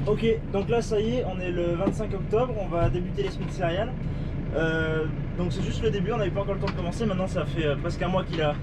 Ok, donc là ça y est, on est le 25 octobre, on va débuter les semis de céréales. Donc c'est juste le début, on n'avait pas encore le temps de commencer. Maintenant ça fait presque un mois qu'il a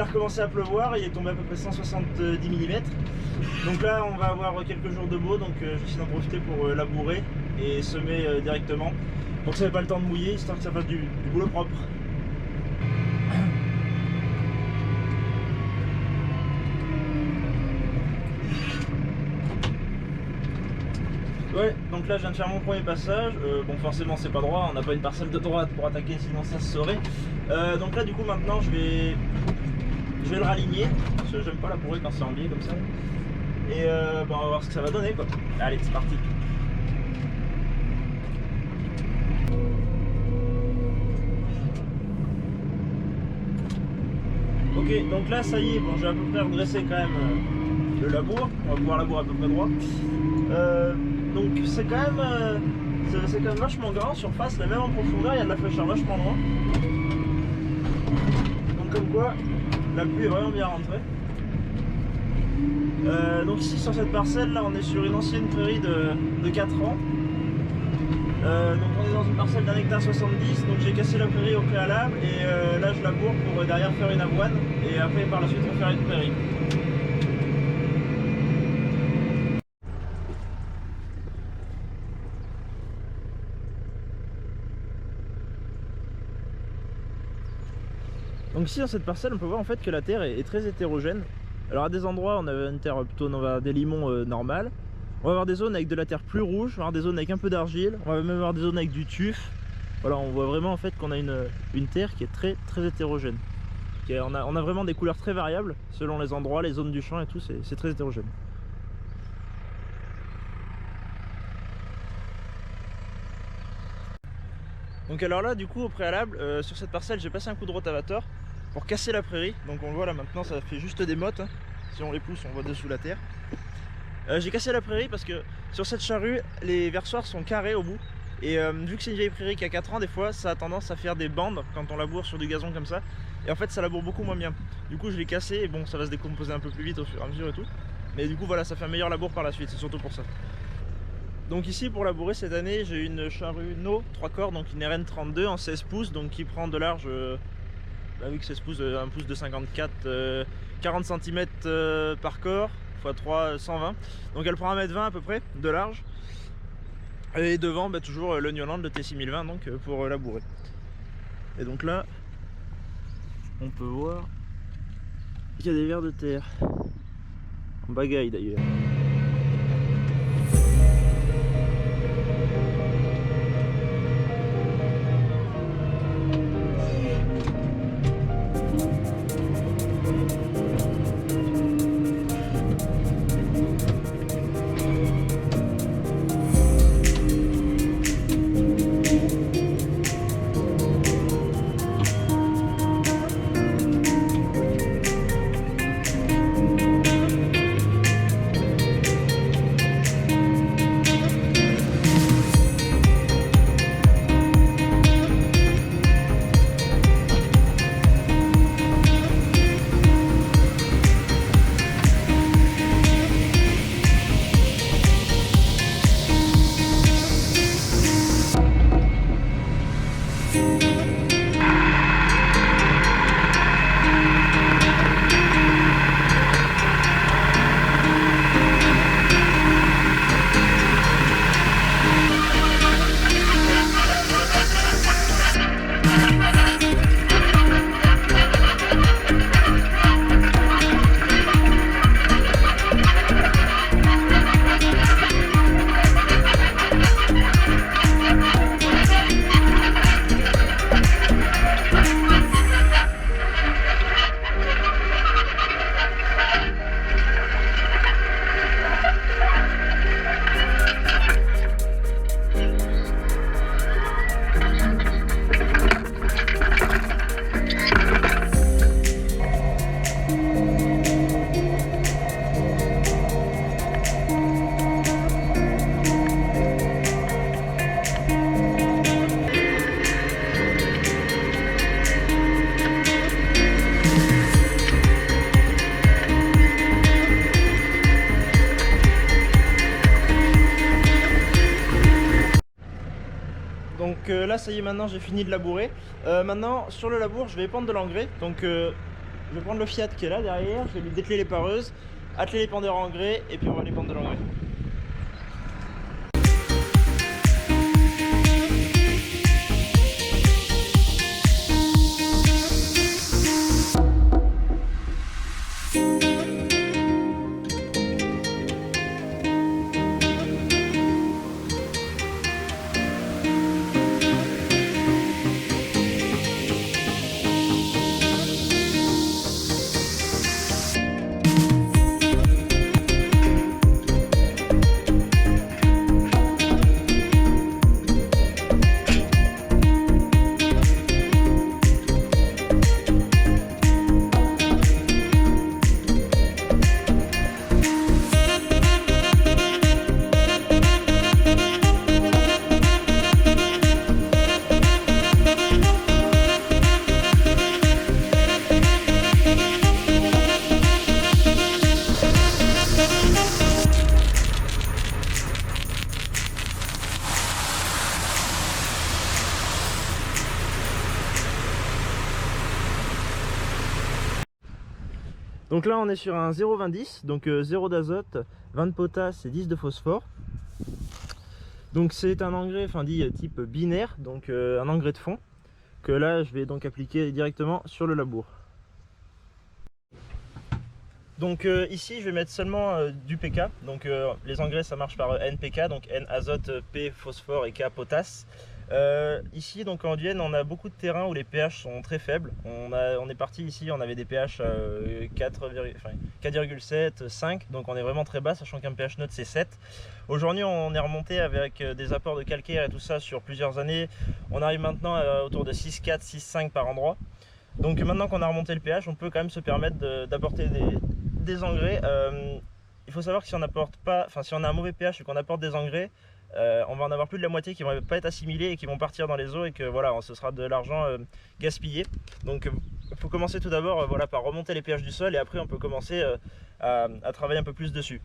recommencé à pleuvoir, il est tombé à peu près 170 mm. Donc là on va avoir quelques jours de beau, donc je vais essayer d'en profiter pour labourer et semer directement. Donc ça n'avait pas le temps de mouiller, histoire que ça fasse du boulot propre. Ouais, donc là je viens de faire mon premier passage. Bon, forcément c'est pas droit, on n'a pas une parcelle de droite pour attaquer, sinon ça se saurait. Donc là du coup maintenant je vais le raligner, parce que j'aime pas labourer quand c'est en biais comme ça. Et on va voir ce que ça va donner quoi. Allez, c'est parti. Ok, donc là ça y est, bon j'ai à peu près redressé quand même le labour. On va pouvoir labourer à peu près droit. Donc c'est quand même vachement grand en surface, même en profondeur il y a de la fraîcheur vachement loin. Donc comme quoi la pluie est vraiment bien rentrée. Donc ici sur cette parcelle là on est sur une ancienne prairie de 4 ans. Donc on est dans une parcelle d'1 hectare 70, donc j'ai cassé la prairie au préalable et là je laboure pour derrière faire une avoine et après par la suite refaire une prairie. Donc ici dans cette parcelle on peut voir en fait que la terre est très hétérogène. Alors à des endroits on a une terre plutôt, on va avoir des limons normales. On va avoir des zones avec de la terre plus rouge, on va avoir des zones avec un peu d'argile, on va même avoir des zones avec du tuf. Voilà, on voit vraiment en fait qu'on a une terre qui est très hétérogène. On a vraiment des couleurs très variables selon les endroits, les zones du champ et tout, c'est très hétérogène. Donc alors là du coup au préalable, sur cette parcelle j'ai passé un coup de rotavator pour casser la prairie. Donc on le voit là maintenant, ça fait juste des mottes, hein. Si on les pousse on voit dessous la terre. J'ai cassé la prairie parce que sur cette charrue les versoirs sont carrés au bout. Et vu que c'est une vieille prairie qui a 4 ans, des fois ça a tendance à faire des bandes quand on laboure sur du gazon comme ça. Et en fait ça laboure beaucoup moins bien. Du coup je l'ai cassé et bon ça va se décomposer un peu plus vite au fur et à mesure et tout. Mais du coup voilà, ça fait un meilleur labour par la suite, c'est surtout pour ça. Donc ici pour labourer cette année j'ai une charrue No 3 corps, donc une RN32 en 16 pouces, donc qui prend de large avec 16 pouces, un pouce de 54, 40 cm par corps, x 3, 120. Donc elle prend 1,20 m à peu près de large. Et devant toujours le Newland, le T6020 donc pour labourer. Et donc là on peut voir qu'il y a des vers de terre. En bagaille d'ailleurs. là ça y est, maintenant j'ai fini de labourer. Maintenant sur le labour je vais épandre de l'engrais. Donc je vais prendre le Fiat qui est là derrière, je vais lui dételer les pareuses, atteler les pendeurs à engrais et puis on va aller épandre de l'engrais. Donc là on est sur un 0,20-10, donc 0 d'azote, 20 de potasse et 10 de phosphore. Donc c'est un engrais, enfin dit type binaire, donc un engrais de fond, que là je vais donc appliquer directement sur le labour. Donc ici je vais mettre seulement du PK, donc les engrais ça marche par NPK, donc N azote, P phosphore et K potasse. Ici donc en Guyane on a beaucoup de terrains où les pH sont très faibles. On est parti ici, on avait des pH 4,7, 5, donc on est vraiment très bas, sachant qu'un pH neutre c'est 7. Aujourd'hui on est remonté avec des apports de calcaire et tout ça sur plusieurs années. On arrive maintenant autour de 6,4, 6,5 par endroit. Donc maintenant qu'on a remonté le pH, on peut quand même se permettre d'apporter des engrais. Il faut savoir que si on apporte pas, enfin si on a un mauvais pH et qu'on apporte des engrais, on va en avoir plus de la moitié qui vont pas être assimilés et qui vont partir dans les eaux, et que voilà, ce sera de l'argent gaspillé. Donc il faut commencer tout d'abord voilà, par remonter les pH du sol, et après on peut commencer à travailler un peu plus dessus.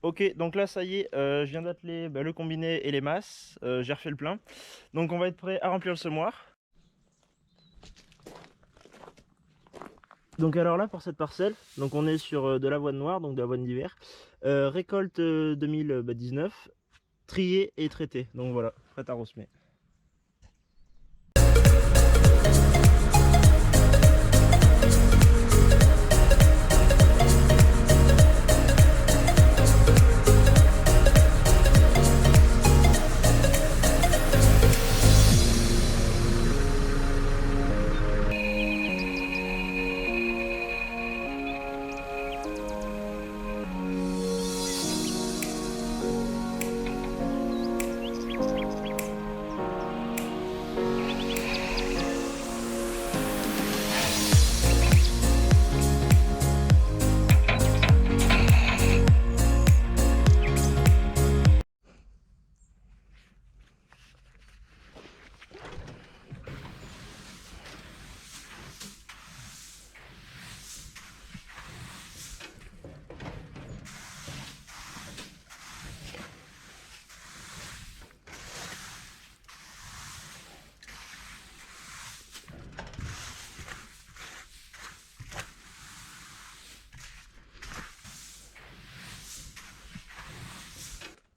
Ok, donc là ça y est, je viens d'atteler le combiné et les masses, j'ai refait le plein. Donc on va être prêt à remplir le semoir. Donc alors là pour cette parcelle, donc on est sur de l'avoine noire, donc de l'avoine d'hiver, récolte 2019, triée et traitée. Donc voilà, prête à ressemer.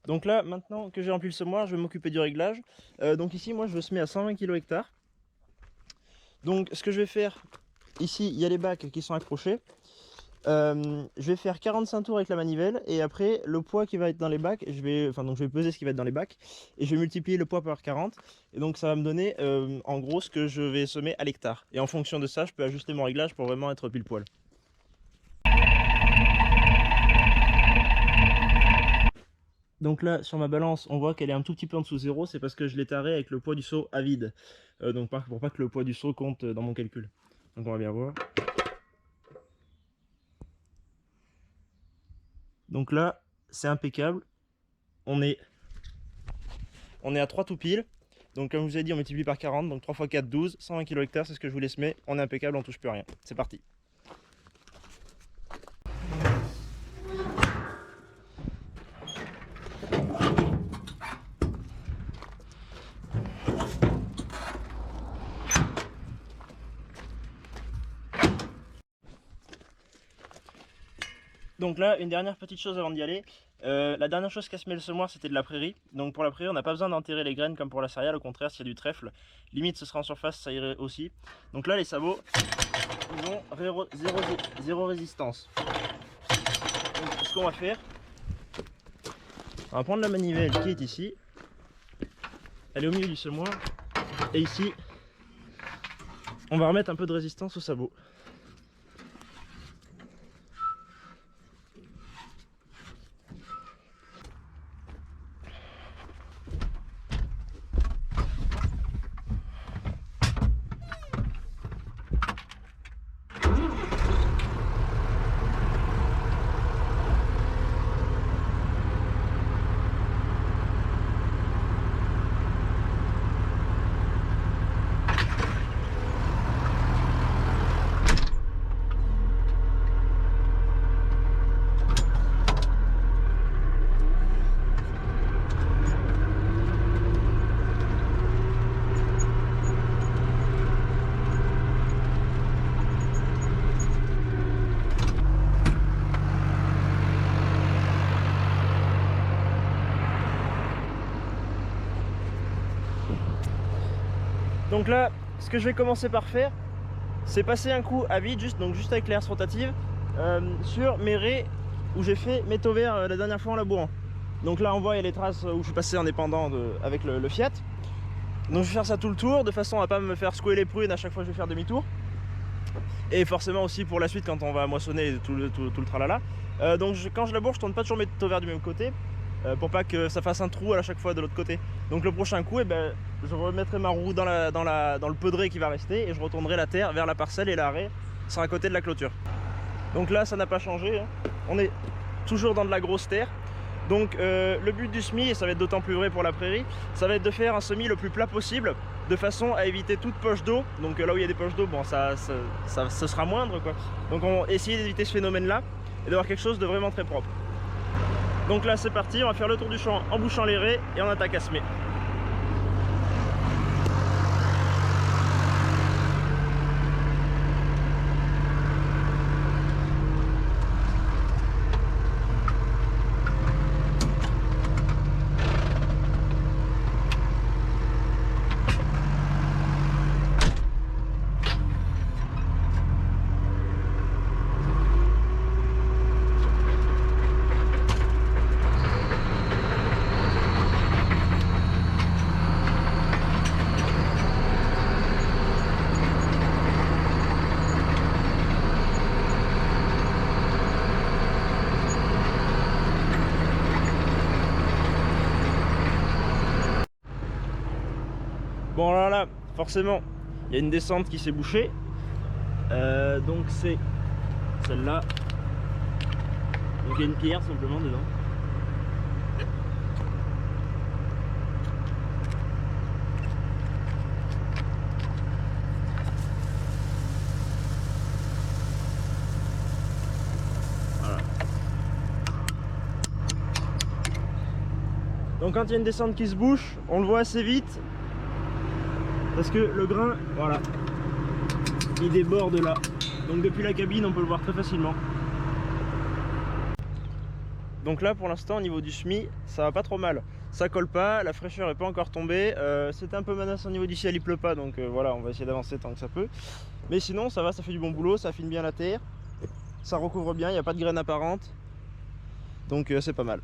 Donc là, maintenant que j'ai rempli le semoir, je vais m'occuper du réglage. Donc ici, moi, je le semais à 120 kg hectare. Donc ce que je vais faire, ici, il y a les bacs qui sont accrochés. Je vais faire 45 tours avec la manivelle et après le poids qui va être dans les bacs, je vais peser ce qui va être dans les bacs et je vais multiplier le poids par 40 et donc ça va me donner en gros ce que je vais semer à l'hectare. Et en fonction de ça, je peux ajuster mon réglage pour vraiment être pile poil. Donc là, sur ma balance, on voit qu'elle est un tout petit peu en dessous de 0, c'est parce que je l'ai taré avec le poids du seau à vide. Donc pour pas que le poids du seau compte dans mon calcul. Donc on va bien voir. Donc là, c'est impeccable. On est à 3 tout pile. Donc comme je vous ai dit, on multiplie par 40. Donc 3 x 4, 12. 120 kg hectare, c'est ce que je voulais semer. On est impeccable, on touche plus rien. C'est parti. Donc là, une dernière petite chose avant d'y aller. La dernière chose qu'a semé le semoir, c'était de la prairie. Donc pour la prairie, on n'a pas besoin d'enterrer les graines comme pour la céréale. Au contraire, s'il y a du trèfle, limite ce sera en surface, ça irait aussi. Donc là, les sabots, ils ont zéro résistance. Donc ce qu'on va faire, on va prendre la manivelle qui est ici. Elle est au milieu du semoir. Et ici, on va remettre un peu de résistance au sabot. Donc là, ce que je vais commencer par faire, c'est passer un coup à vide, juste avec l'air rotative, sur mes raies où j'ai fait métaux verts la dernière fois en labourant. Donc là, on voit il y a les traces où je suis passé indépendant avec le Fiat. Donc je vais faire ça tout le tour, de façon à pas me faire secouer les prunes à chaque fois que je vais faire demi-tour. Et forcément aussi pour la suite quand on va moissonner tout le tralala. Donc quand je laboure, je tourne pas toujours mes métaux verts du même côté. Pour pas que ça fasse un trou à chaque fois de l'autre côté. Donc le prochain coup, je remettrai ma roue dans le peu de raie qui va rester et je retournerai la terre vers la parcelle et la raie sera à côté de la clôture. Donc là, ça n'a pas changé, hein. On est toujours dans de la grosse terre. Donc le but du semis, et ça va être d'autant plus vrai pour la prairie, ça va être de faire un semis le plus plat possible, de façon à éviter toute poche d'eau. Donc là où il y a des poches d'eau, bon, ce sera moindre, quoi. Donc on va essayer d'éviter ce phénomène-là et d'avoir quelque chose de vraiment très propre. Donc là c'est parti, on va faire le tour du champ en bouchant les raies et on attaque à semer. Bon alors là, forcément, il y a une descente qui s'est bouchée. Donc c'est celle-là. Donc il y a une pierre simplement dedans. Voilà. Donc quand il y a une descente qui se bouche, on le voit assez vite. Parce que le grain, voilà, il déborde là. Donc depuis la cabine, on peut le voir très facilement. Donc là pour l'instant au niveau du semis ça va pas trop mal, ça colle pas, la fraîcheur est pas encore tombée, c'était un peu menaçant au niveau du ciel, il pleut pas, donc voilà, on va essayer d'avancer tant que ça peut. Mais sinon ça va, ça fait du bon boulot, ça affine bien la terre, ça recouvre bien, il n'y a pas de graines apparentes, donc c'est pas mal.